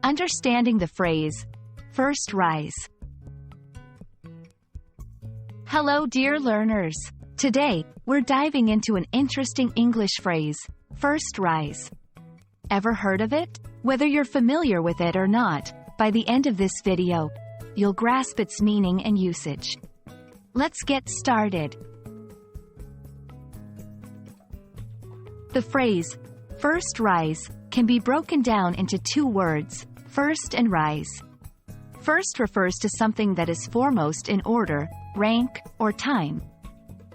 Understanding the phrase, first rise. Hello dear learners. Today, we're diving into an interesting English phrase, first rise. Ever heard of it? Whether you're familiar with it or not, by the end of this video, you'll grasp its meaning and usage. Let's get started. The phrase, first rise, can be broken down into two words, first and rise. First refers to something that is foremost in order, rank, or time.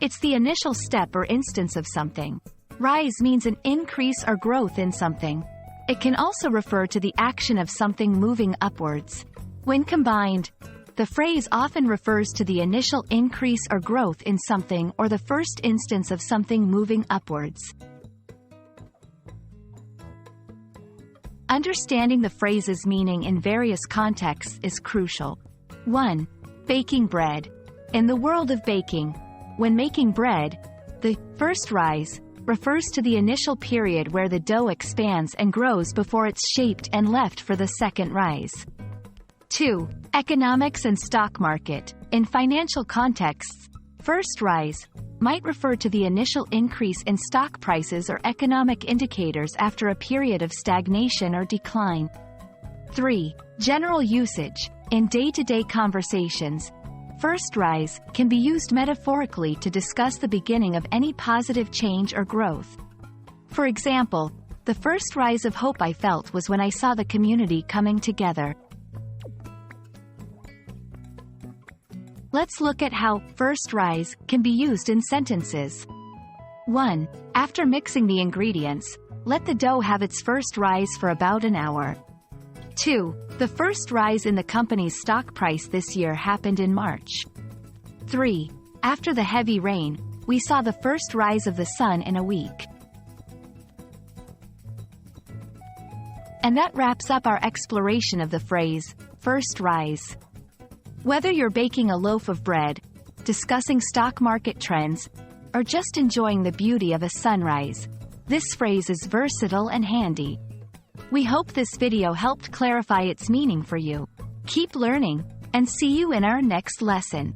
It's the initial step or instance of something. Rise means an increase or growth in something. It can also refer to the action of something moving upwards. When combined, the phrase often refers to the initial increase or growth in something or the first instance of something moving upwards. Understanding the phrase's meaning in various contexts is crucial. 1. Baking bread. In the world of baking, when making bread, the first rise refers to the initial period where the dough expands and grows before it's shaped and left for the second rise. 2. Economics and stock market. In financial contexts, first rise might refer to the initial increase in stock prices or economic indicators after a period of stagnation or decline. 3. General usage. In day-to-day conversations, first rise can be used metaphorically to discuss the beginning of any positive change or growth. For example, the first rise of hope I felt was when I saw the community coming together. Let's look at how first rise can be used in sentences. 1. After mixing the ingredients, let the dough have its first rise for about an hour. 2. The first rise in the company's stock price this year happened in March. 3. After the heavy rain, we saw the first rise of the sun in a week. And that wraps up our exploration of the phrase, first rise. Whether you're baking a loaf of bread, discussing stock market trends, or just enjoying the beauty of a sunrise, this phrase is versatile and handy. We hope this video helped clarify its meaning for you. Keep learning, and see you in our next lesson.